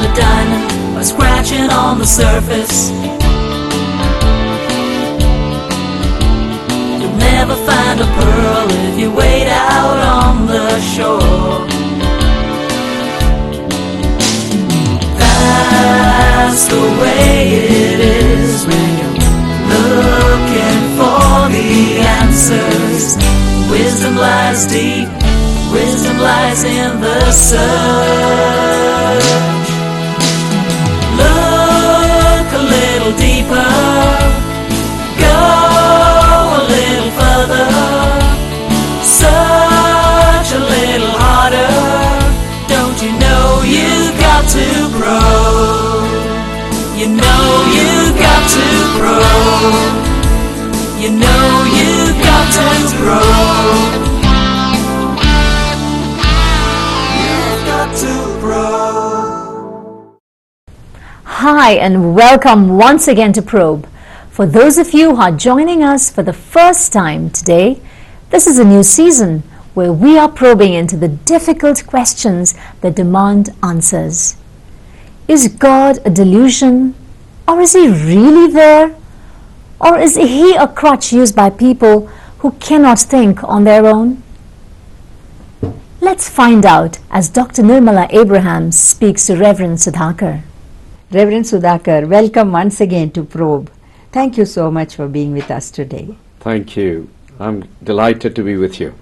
find a diamond by scratching on the surface. You'll never find a pearl if you wait out on the shore. That's the way it is when you're looking for the answers. Wisdom lies deep, wisdom lies in the search. Look a little deeper, go a little further, search a little harder. Don't you know you've got to grow? You know you've got to grow. You know you've got to grow. You've got to grow. Hi and welcome once again to Probe. For those of you who are joining us for the first time today, this is a new season where we are probing into the difficult questions that demand answers. Is God a delusion? Or is He really there? Or is He a crutch used by people who cannot think on their own? Let's find out as Dr. Nirmala Abraham speaks to Reverend Sudhakar. Reverend Sudhakar, welcome once again to Probe. Thank you so much for being with us today. Thank you. I'm delighted to be with you.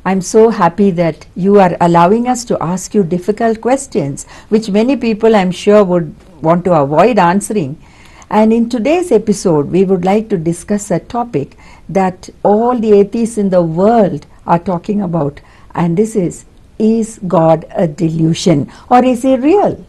I'm so happy that you are allowing us to ask you difficult questions, which many people I'm sure would want to avoid answering. And in today's episode, we would like to discuss a topic that all the atheists in the world are talking about. And this is God a delusion or is He real?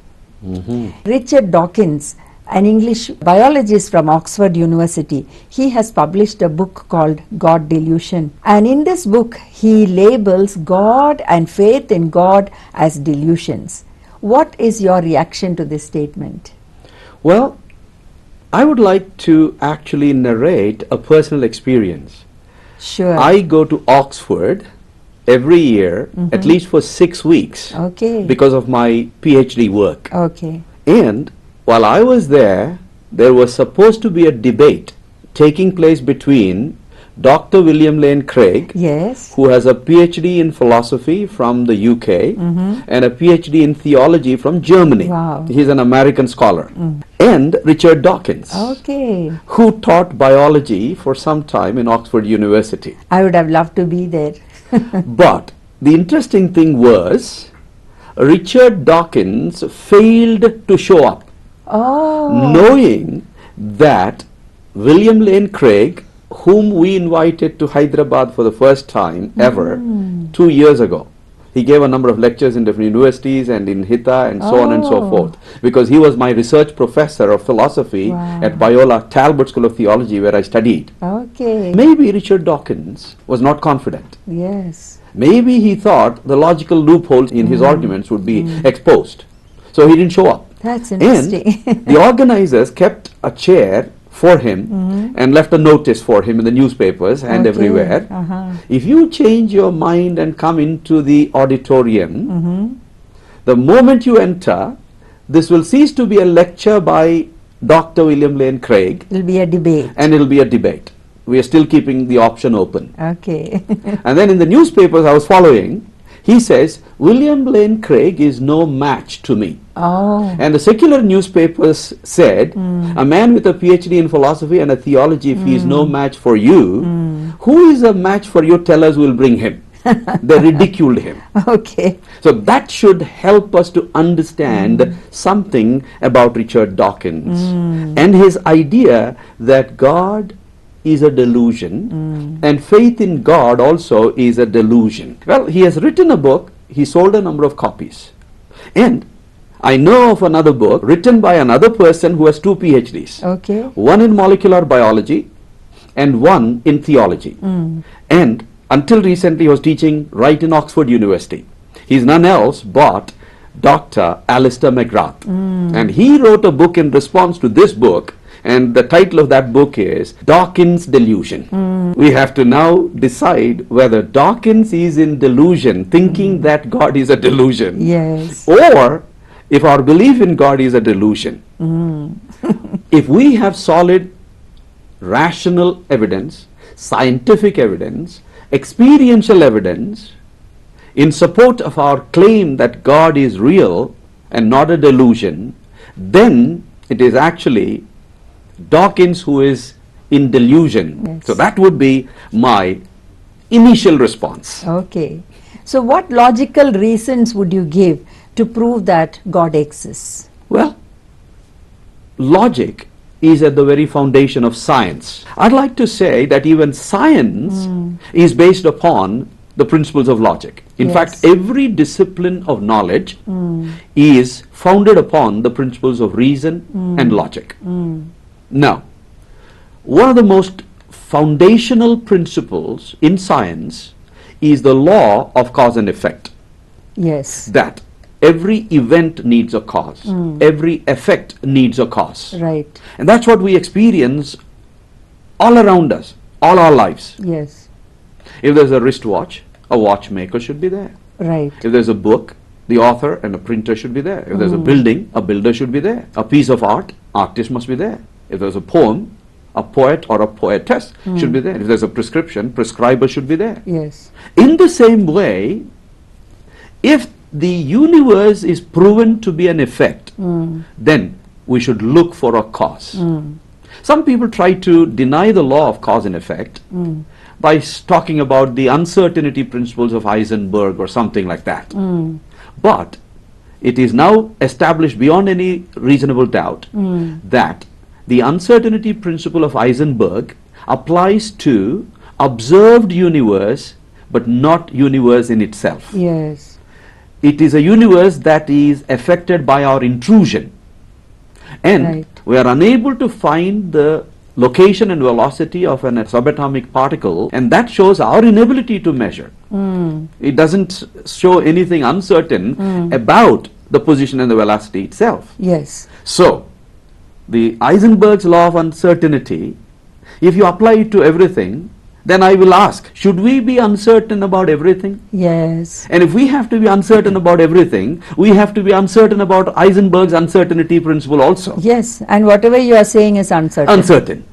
Richard Dawkins, an English biologist from Oxford University, he has published a book called God Delusion. And in this book, he labels God and faith in God as delusions. What is your reaction to this statement? Well, I would like to actually narrate a personal experience. Sure. I go to Oxford every year, at least for 6 weeks, Okay. because of my PhD work. Okay. And while I was there was supposed to be a debate taking place between Dr. William Lane Craig, Yes. who has a PhD in philosophy from the UK and a PhD in theology from Germany. Wow. He's an American scholar. And Richard Dawkins, Okay. who taught biology for some time in Oxford University. I would have loved to be there. But the interesting thing was, Richard Dawkins failed to show up, Oh. knowing that William Lane Craig, whom we invited to Hyderabad for the first time ever 2 years ago. He gave a number of lectures in different universities and in Hita and so on and so Oh. forth, because he was my research professor of philosophy Wow. at Biola Talbot School of Theology, where I studied. Okay. Maybe Richard Dawkins was not confident. Yes. Maybe he thought the logical loopholes in his arguments would be exposed. So he didn't show up. That's And interesting. the organizers kept a chair for him and left a notice for him in the newspapers and Okay. everywhere. If you change your mind and come into the auditorium, the moment you enter, this will cease to be a lecture by Dr. William Lane Craig, It'll be a debate. and it will be a debate. We are still keeping the option open. Okay. And then in the newspapers I was following, he says, William Lane Craig is no match to me. Oh. And the secular newspapers said, a man with a PhD in philosophy and a theology, if he is no match for you, who is a match for you? Tell us, we'll bring him. They ridiculed him. Okay. So that should help us to understand something about Richard Dawkins and his idea that God is a delusion and faith in God also is a delusion. Well, he has written a book, he sold a number of copies. And I know of another book written by another person who has 2 PhDs. Okay. One in molecular biology and one in theology. And until recently he was teaching right in Oxford University. He's none else but Dr. Alistair McGrath. And he wrote a book in response to this book, and the title of that book is Dawkins' Delusion. We have to now decide whether Dawkins is in delusion, thinking that God is a delusion, Yes. or if our belief in God is a delusion, if we have solid rational evidence, scientific evidence, experiential evidence in support of our claim that God is real and not a delusion, then it is actually Dawkins who is in delusion. Yes. So that would be my initial response. Okay. So what logical reasons would you give to prove that God exists? Well, logic is at the very foundation of science. I'd like to say that even science is based upon the principles of logic. In Yes. fact, every discipline of knowledge is founded upon the principles of reason and logic. Now, one of the most foundational principles in science is the law of cause and effect. Yes. That every event needs a cause. Every effect needs a cause. Right. And that's what we experience all around us, all our lives. Yes. If there's a wristwatch, a watchmaker should be there. Right. If there's a book, the author and a printer should be there. If there's a building, a builder should be there. A piece of art, artist must be there. If there's a poem, a poet or a poetess should be there. If there's a prescription, prescriber should be there. Yes. In the same way, if the universe is proven to be an effect, then we should look for a cause. Some people try to deny the law of cause and effect by talking about the uncertainty principles of Heisenberg or something like that. But it is now established beyond any reasonable doubt that the uncertainty principle of Heisenberg applies to observed universe but not universe in itself. Yes. It is a universe that is affected by our intrusion, and Right. we are unable to find the location and velocity of an subatomic particle, and that shows our inability to measure. It doesn't show anything uncertain about the position and the velocity itself. Yes. So, the Heisenberg's law of uncertainty, if you apply it to everything, then I will ask, should we be uncertain about everything? Yes. And if we have to be uncertain about everything, we have to be uncertain about Heisenberg's uncertainty principle also. Yes. And whatever you are saying is uncertain. Uncertain.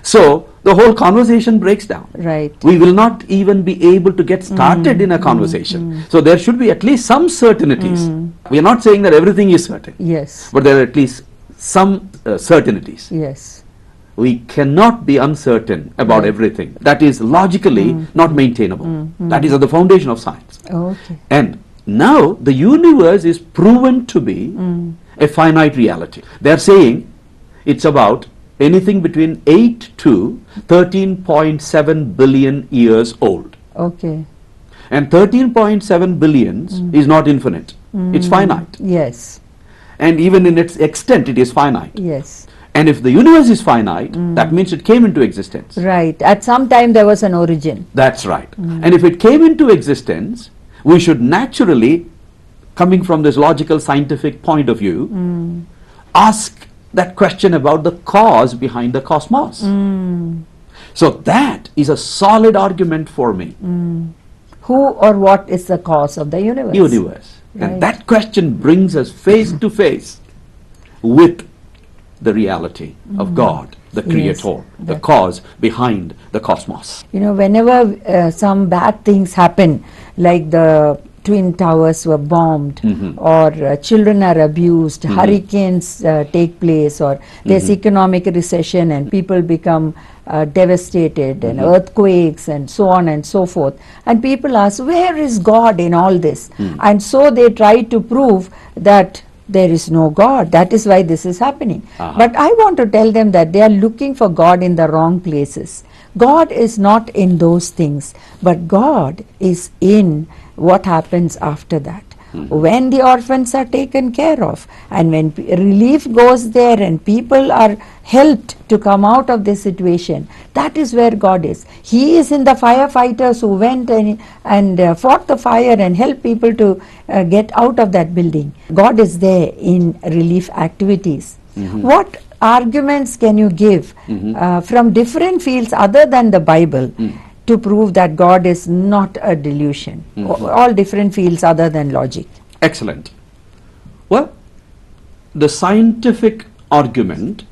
So, the whole conversation breaks down. Right. We will not even be able to get started in a conversation. So, there should be at least some certainties. We are not saying that everything is certain, Yes. but there are at least some certainties. Yes. We cannot be uncertain about Right. everything. That is logically not maintainable. That is at the foundation of science. Okay. And now the universe is proven to be a finite reality. They are saying it's about anything between 8 to 13.7 billion years old. Okay. And 13.7 billions is not infinite. It's finite. Yes. And even in its extent, it is finite. Yes. And if the universe is finite, that means it came into existence. Right. At some time there was an origin. That's right. And if it came into existence, we should naturally, coming from this logical scientific point of view, ask that question about the cause behind the cosmos. So that is a solid argument for me. Who or what is the cause of the universe? Universe. Right. And that question brings us face to face with the reality of God, the Yes, creator, the that- cause behind the cosmos. You know, whenever some bad things happen, like the Twin Towers were bombed, or children are abused, hurricanes take place, or there's economic recession and people become devastated, and earthquakes and so on and so forth. And people ask, where is God in all this? And so they try to prove that there is no God. That is why this is happening. But I want to tell them that they are looking for God in the wrong places. God is not in those things, but God is in what happens after that. When the orphans are taken care of, and when relief goes there and people are helped to come out of this situation, that is where God is. He is in the firefighters who went and fought the fire and helped people to get out of that building. God is there in relief activities. What arguments can you give from different fields other than the Bible to prove that God is not a delusion? All different fields other than logic. Excellent. Well, the scientific argument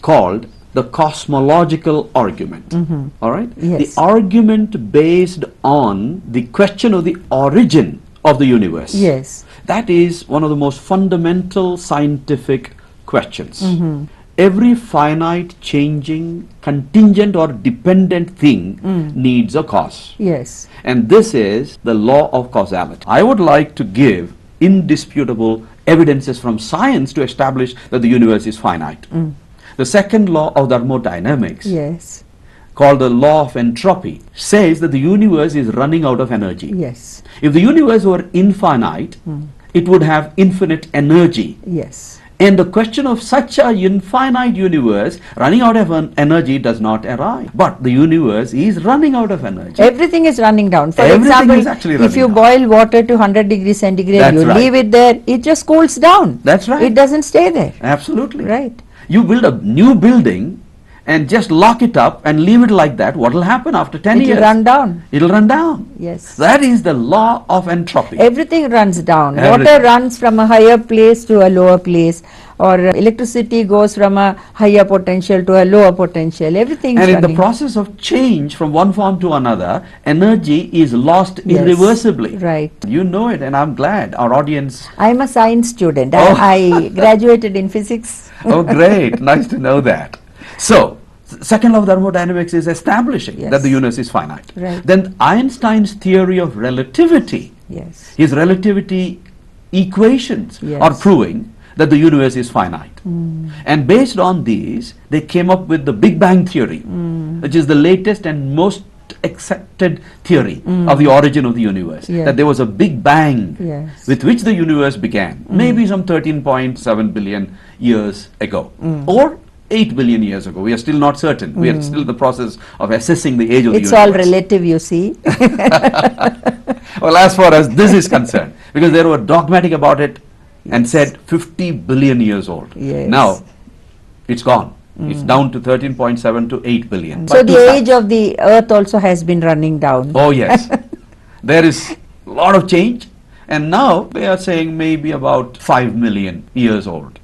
called the cosmological argument. All right? Yes. The argument based on the question of the origin of the universe. Yes. That is one of the most fundamental scientific questions. Every finite, changing, contingent or dependent thing needs a cause. Yes. And this is the law of causality. I would like to give indisputable evidences from science to establish that the universe is finite. The second law of thermodynamics, Yes. called the law of entropy, says that the universe is running out of energy. Yes. If the universe were infinite, it would have infinite energy. Yes. And the question of such a infinite universe running out of energy does not arise. But the universe is running out of energy. Everything is running down. For Everything example, is actually if you running boil water to 100 degrees centigrade, That's you right. leave it there, it just cools down. That's right. It doesn't stay there. Absolutely. Right. You build a new building and just lock it up and leave it like that. What will happen after 10 It years? will run down. It'll run down. Yes. That is the law of entropy. Everything runs down. Everything. Water runs from a higher place to a lower place, or electricity goes from a higher potential to a lower potential. Everything is And in the running. process of change from one form to another, energy is lost Yes. irreversibly. Right. You know it, and I'm glad our audience. I'm a science student. Oh. I graduated in physics. Oh, great. Nice to know that. So, second law of thermodynamics is establishing Yes. that the universe is finite. Right. Then Einstein's theory of relativity, Yes. his relativity equations Yes. are proving that the universe is finite. And based on these, they came up with the Big Bang theory, which is the latest and most accepted theory of the origin of the universe. Yeah. That there was a Big Bang Yes. with which the universe began, maybe some 13.7 billion years ago, or 8 billion years ago. We are still not certain. We are still in the process of assessing the age of It's the all universe. relative, you see. Well, as far as this is concerned, because they were dogmatic about it and said 50 billion years old. Yes. Now, it's gone. It's down to 13.7 to 8 billion. So But the to age of the earth also has been running down. Oh, yes. There is a lot of change, and now they are saying maybe about 5 million years old.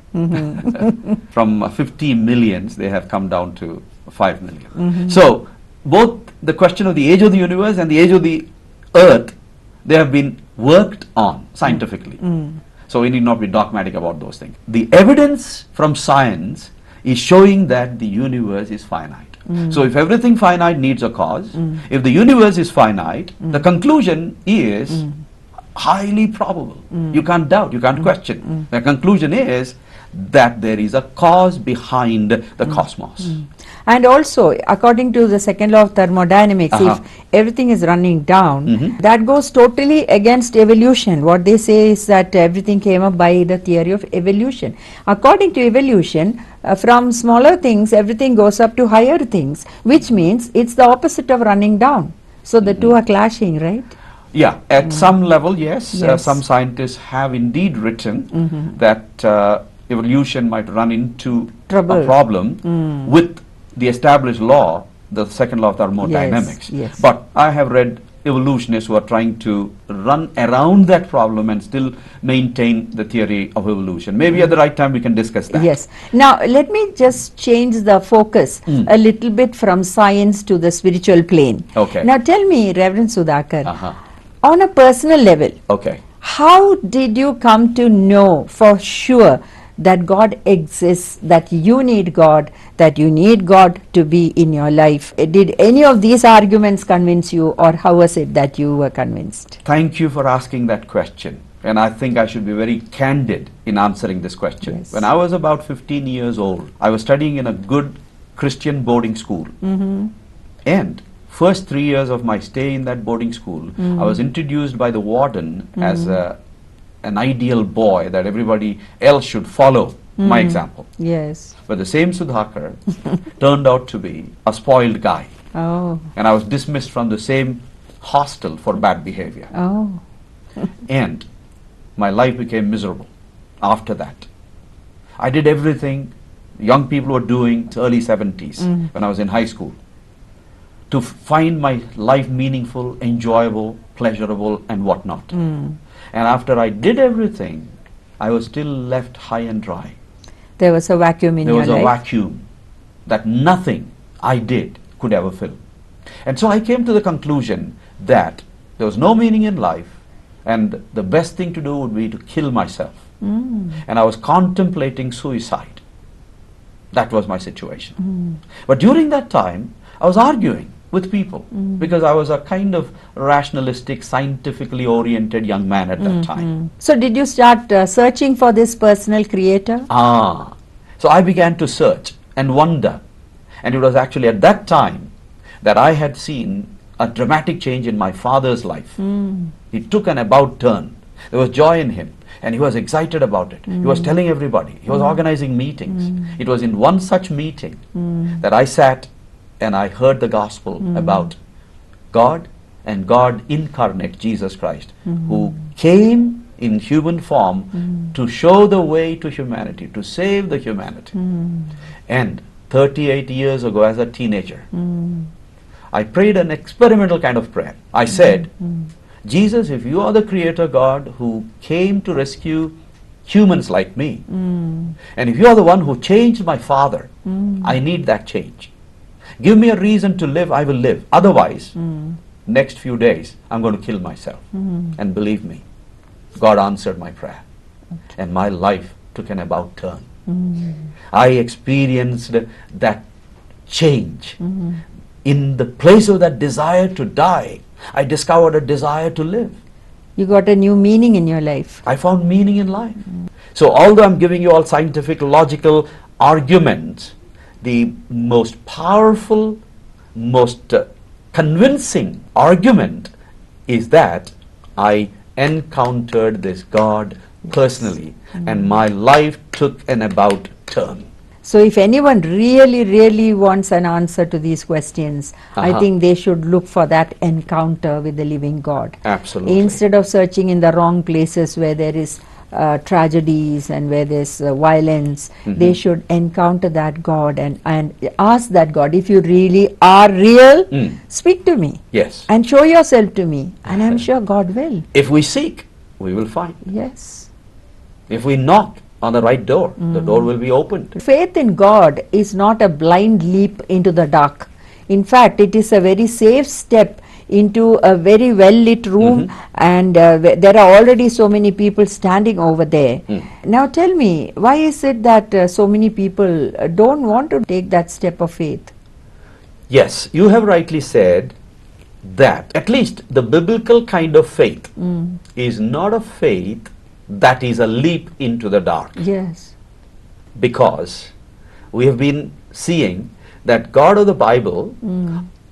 From 50 millions, they have come down to 5 million. So, both the question of the age of the universe and the age of the earth, they have been worked on scientifically. So, we need not be dogmatic about those things. The evidence from science is showing that the universe is finite. So, if everything finite needs a cause, if the universe is finite, the conclusion is highly probable. You can't doubt, you can't question. The conclusion is that there is a cause behind the cosmos. And also, according to the second law of thermodynamics, Uh-huh. if everything is running down, Mhm. that goes totally against evolution. What they say is that everything came up by the theory of evolution. According to evolution, from smaller things, everything goes up to higher things, which means it's the opposite of running down. So the two are clashing, right? Yeah, at some level, yes. Yes. Some scientists have indeed written that evolution might run into Trouble. a problem with the established law, the second law of thermodynamics. yes. But I have read evolutionists who are trying to run around that problem and still maintain the theory of evolution. Maybe at the right time we can discuss that. Yes. Now, let me just change the focus a little bit from science to the spiritual plane. Okay. Now, tell me, Reverend Sudhakar, Uh-huh. on a personal level, Okay. how did you come to know for sure that God exists, that you need God, that you need God to be in your life? Did any of these arguments convince you, or how was it that you were convinced? Thank you for asking that question. And I think I should be very candid in answering this question. Yes. When I was about 15 years old, I was studying in a good Christian boarding school. And first 3 years of my stay in that boarding school, I was introduced by the warden as an ideal boy that everybody else should follow my example. Yes. But the same Sudhakar turned out to be a spoiled guy. Oh. And I was dismissed from the same hostel for bad behavior. Oh. And my life became miserable after that. I did everything young people were doing early 70s when I was in high school to find my life meaningful, enjoyable, pleasurable and whatnot. And after I did everything, I was still left high and dry. There was a vacuum in There your was a life. vacuum that nothing I did could ever fill. And so I came to the conclusion that there was no meaning in life, and the best thing to do would be to kill myself. And I was contemplating suicide. That was my situation. But during that time, I was arguing with people because I was a kind of rationalistic, scientifically oriented young man at that time. So did you start searching for this personal creator? So I began to search and wonder. And it was actually at that time that I had seen a dramatic change in my father's life. He took an about turn. There was joy in him, and he was excited about it. He was telling everybody. He was organizing meetings. It was in one such meeting that I sat and I heard the gospel about God and God incarnate, Jesus Christ, who came in human form to show the way to humanity, to save the humanity. And 38 years ago, as a teenager, I prayed an experimental kind of prayer. I said, Jesus, if you are the creator God who came to rescue humans like me, and if you are the one who changed my father, I need that change. Give me a reason to live, I will live. Otherwise, next few days, I'm going to kill myself. And believe me, God answered my prayer. And my life took an about turn. I experienced that change. In the place of that desire to die, I discovered a desire to live. You got a new meaning in your life. I found meaning in life. So although I'm giving you all scientific, logical arguments, the most powerful, most convincing argument is that I encountered this God personally, and my life took an about turn. So if anyone really wants an answer to these questions, I think they should look for that encounter with the living God. Absolutely. Instead of searching in the wrong places where there is tragedies and where there's violence, they should encounter that God and ask that God, if you really are real, speak to me. Yes. And show yourself to me. And I'm sure God will. If we seek, we will find. Yes. If we knock on the right door, the door will be opened. Faith in God is not a blind leap into the dark. In fact, it is a very safe step into a very well-lit room, and there are already so many people standing over there. Now tell me, why is it that so many people don't want to take that step of faith? Yes, you have rightly said that at least the biblical kind of faith is not a faith that is a leap into the dark. Yes. Because we have been seeing that God of the Bible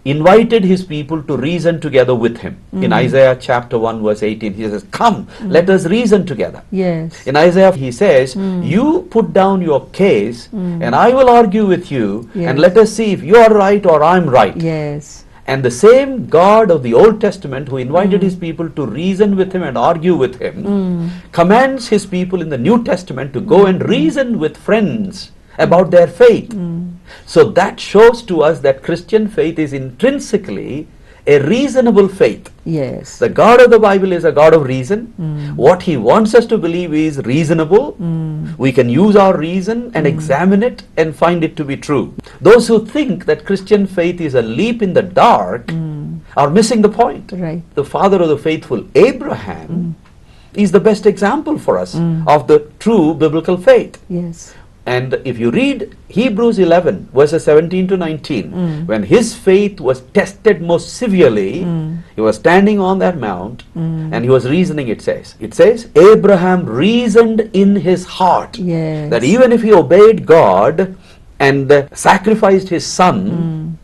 invited his people to reason together with him. In Isaiah chapter 1 verse 18, he says, come, let us reason together. Yes. In Isaiah he says, you put down your case and I will argue with you, and let us see if you are right or I'm right. Yes. And the same God of the Old Testament who invited his people to reason with him and argue with him commands his people in the New Testament to go and reason with friends about their faith. So that shows to us that Christian faith is intrinsically a reasonable faith. Yes. The God of the Bible is a God of reason. What he wants us to believe is reasonable. We can use our reason and examine it and find it to be true. Those who think that Christian faith is a leap in the dark are missing the point. Right. The father of the faithful, Abraham, is the best example for us of the true biblical faith. Yes. And if you read Hebrews 11 verses 17 to 19, when his faith was tested most severely, he was standing on that mount and he was reasoning, it says, Abraham reasoned in his heart Yes. that even if he obeyed God and sacrificed his son,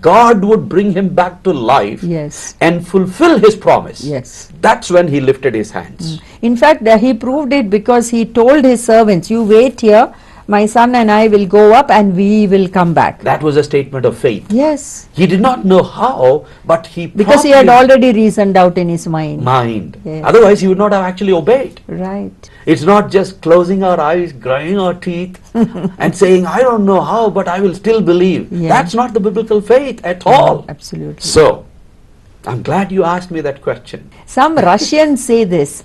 God would bring him back to life Yes. and fulfill his promise. Yes. That's when he lifted his hands. In fact, he proved it because he told his servants, you wait here, my son and I will go up and we will come back. That was a statement of faith. Yes. He did not know how, but he Because he had promptly already reasoned out in his mind. Yes. Otherwise, he would not have actually obeyed. Right. It's not just closing our eyes, grinding our teeth, and saying, I don't know how, but I will still believe. Yeah. That's not the biblical faith at all. Absolutely. So, I'm glad you asked me that question. Some Russians say this,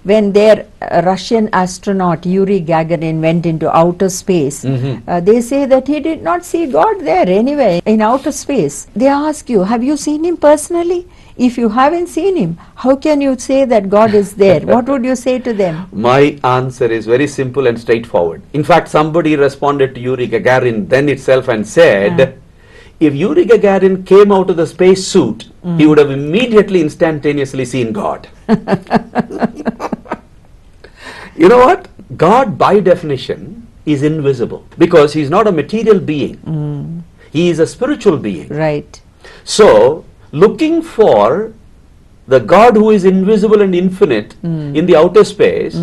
when their Russian astronaut Yuri Gagarin went into outer space, they say that he did not see God there anyway in outer space. They ask you, have you seen him personally? If you haven't seen him, how can you say that God is there? What would you say to them? My answer is very simple and straightforward. In fact, somebody responded to Yuri Gagarin then itself and said, if Yuri Gagarin came out of the space suit, he would have immediately, instantaneously seen God. You know what? God, by definition, is invisible because he is not a material being. He is a spiritual being. Right. So, looking for the God who is invisible and infinite in the outer space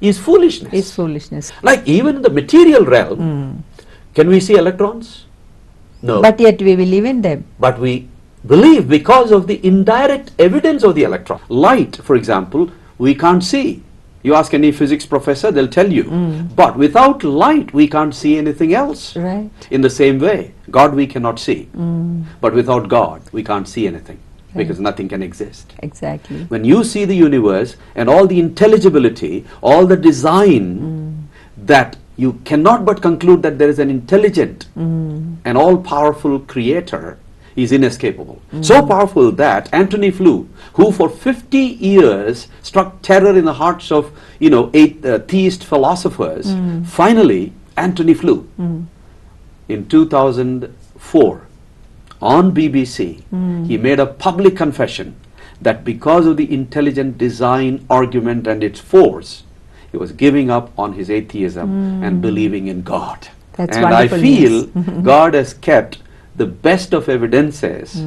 is foolishness. Is foolishness. Like even in the material realm, can we see electrons? No. But yet we believe in them. But we believe because of the indirect evidence of the electron. Light, for example, we can't see. You ask any physics professor, they'll tell you. But without light, we can't see anything else. Right. In the same way, God we cannot see. But without God, we can't see anything. Because nothing can exist. Exactly. When you see the universe and all the intelligibility, all the design, that you cannot but conclude that there is an intelligent and all-powerful creator is inescapable. So powerful that Antony Flew, who for 50 years struck terror in the hearts of, theist philosophers, finally, Antony Flew, in 2004, on BBC, he made a public confession that because of the intelligent design argument and its force, he was giving up on his atheism and believing in God. That's and I wonderful feel news. God has kept the best of evidences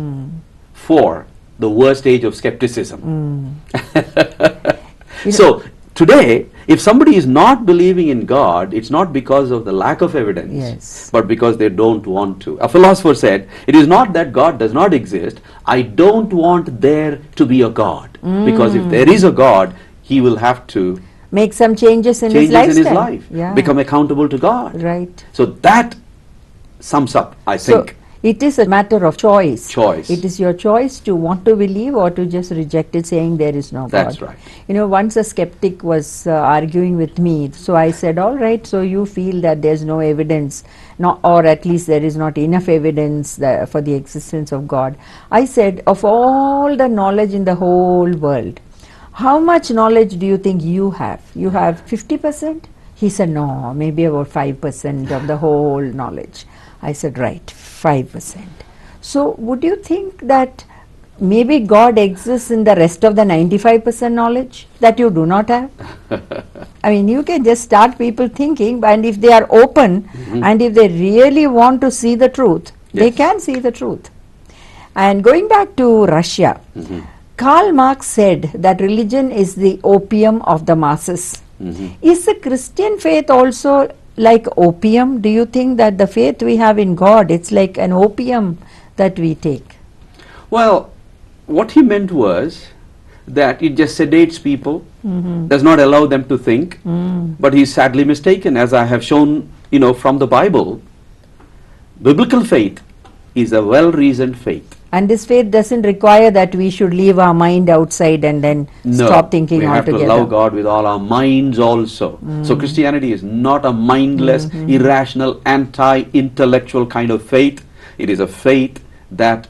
for the worst age of skepticism. So today, if somebody is not believing in God, it's not because of the lack of evidence, Yes. but because they don't want to. A philosopher said, it is not that God does not exist, I don't want there to be a God. Because if there is a God, he will have to Make some changes in his changes in his lifestyle. life, Yeah. become accountable to God. Right. So that sums up, I think. So it is a matter of choice. Choice. It is your choice to want to believe or to just reject it, saying there is no God. That's right. Once a skeptic was arguing with me, so I said, all right, so you feel that there's no evidence, or at least there is not enough evidence for the existence of God. I said, of all the knowledge in the whole world, how much knowledge do you think you have? You have 50%? He said, no, maybe about 5% of the whole knowledge. I said, right, 5%. So would you think that maybe God exists in the rest of the 95% knowledge that you do not have? I mean, you can just start people thinking, and if they are open and if they really want to see the truth, they Yes. can see the truth. And going back to Russia, Karl Marx said that religion is the opium of the masses. Is the Christian faith also like opium? Do you think that the faith we have in God, it's like an opium that we take? Well, what he meant was that it just sedates people, does not allow them to think, but he's sadly mistaken. As I have shown, from the Bible, biblical faith is a well-reasoned faith. And this faith doesn't require that we should leave our mind outside and then stop thinking we have altogether. to love God with all our minds also. So Christianity is not a mindless, irrational, anti-intellectual kind of faith. It is a faith that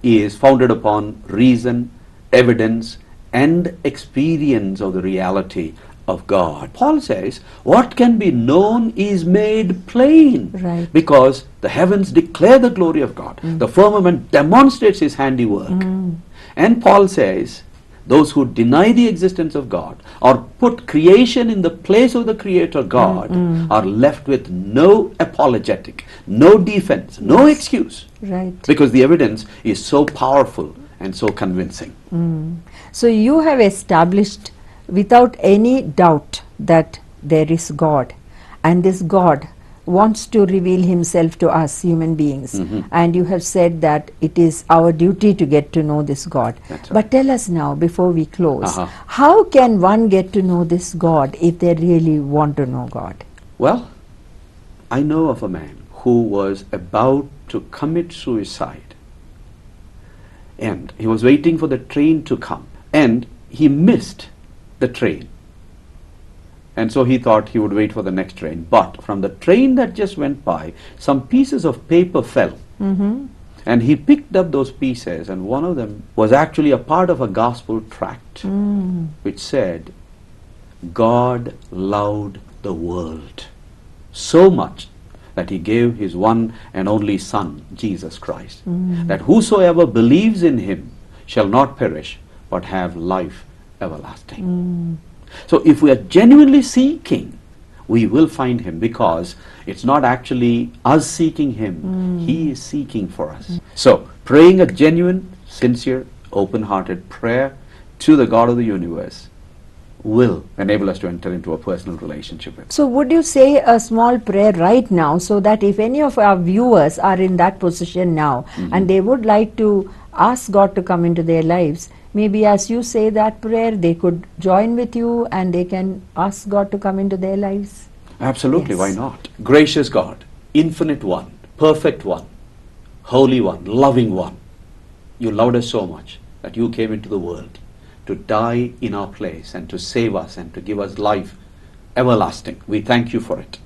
is founded upon reason, evidence, and experience of the reality of God. Paul says, what can be known is made plain. Right. Because the heavens declare the glory of God. The firmament demonstrates his handiwork. And Paul says, those who deny the existence of God or put creation in the place of the Creator God are left with no apologetic, no defense, no excuse. Right. Because the evidence is so powerful and so convincing. So you have established without any doubt that there is God, and this God wants to reveal himself to us human beings, and you have said that it is our duty to get to know this God. That's right. But tell us now, before we close, how can one get to know this God if they really want to know God? Well, I know of a man who was about to commit suicide, and he was waiting for the train to come, and he missed the train, And so he thought he would wait for the next train. But from the train that just went by, some pieces of paper fell. And he picked up those pieces, and one of them was actually a part of a gospel tract which said, God loved the world so much that he gave his one and only Son, Jesus Christ, that whosoever believes in him shall not perish but have life everlasting. So if we are genuinely seeking, we will find him, because it's not actually us seeking him, he is seeking for us. So praying a genuine, sincere, open-hearted prayer to the God of the universe will enable us to enter into a personal relationship with him. So would you say a small prayer right now, so that if any of our viewers are in that position now and they would like to ask God to come into their lives, maybe as you say that prayer, they could join with you and they can ask God to come into their lives? Absolutely, Yes. why not? Gracious God, infinite one, perfect one, holy one, loving one, you loved us so much that you came into the world to die in our place and to save us and to give us life everlasting. We thank you for it.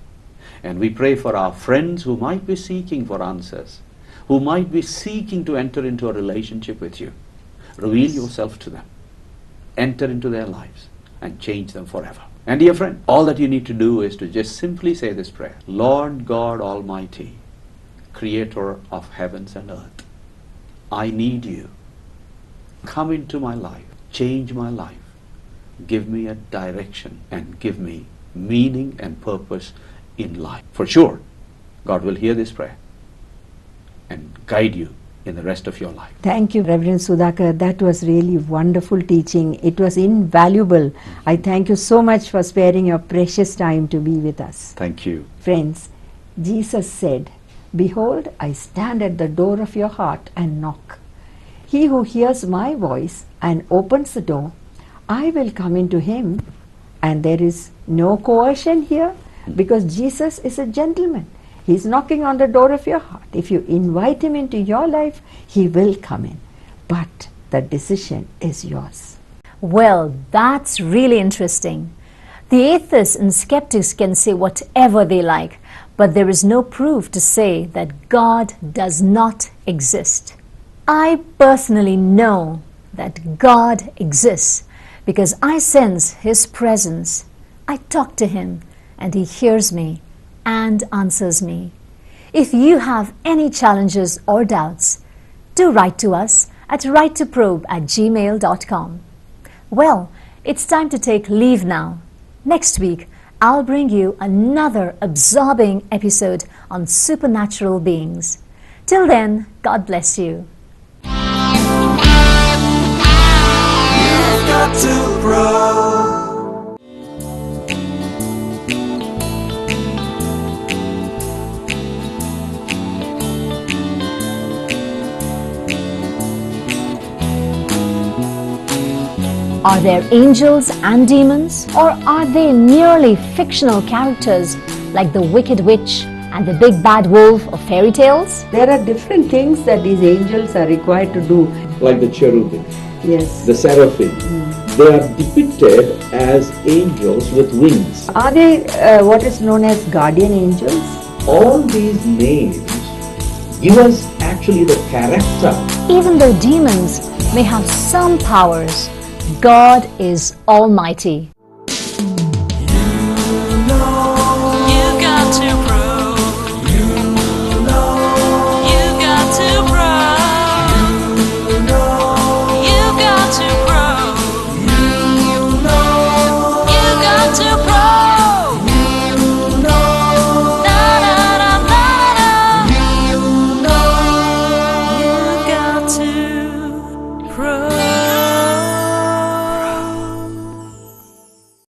And we pray for our friends who might be seeking for answers, who might be seeking to enter into a relationship with you. Reveal yourself to them. Enter into their lives and change them forever. And dear friend, all that you need to do is to just simply say this prayer. Lord God Almighty, Creator of heavens and earth, I need you. Come into my life. Change my life. Give me a direction and give me meaning and purpose in life. For sure, God will hear this prayer and guide you in the rest of your life. Thank you, Reverend Sudhakar. That was really wonderful teaching. It was invaluable. I thank you so much for sparing your precious time to be with us. Thank you. Friends, Jesus said, Behold, I stand at the door of your heart and knock. He who hears my voice and opens the door, I will come into him. And there is no coercion here, because Jesus is a gentleman. He's knocking on the door of your heart. If you invite him into your life, he will come in. But the decision is yours. Well, that's really interesting. The atheists and skeptics can say whatever they like, but there is no proof to say that God does not exist. I personally know that God exists because I sense his presence. I talk to him and he hears me and answers me. If you have any challenges or doubts, do write to us at writetoprobe@gmail.com. Well, it's time to take leave now. Next week, I'll bring you another absorbing episode on supernatural beings. Till then, God bless you. You've got to probe. Are there angels and demons, or are they merely fictional characters like the Wicked Witch and the Big Bad Wolf of fairy tales? There are different things that these angels are required to do. Like the cherubim, Yes. the seraphim, they are depicted as angels with wings. Are they what is known as guardian angels? All these names give us actually the character. Even though demons may have some powers, God is almighty.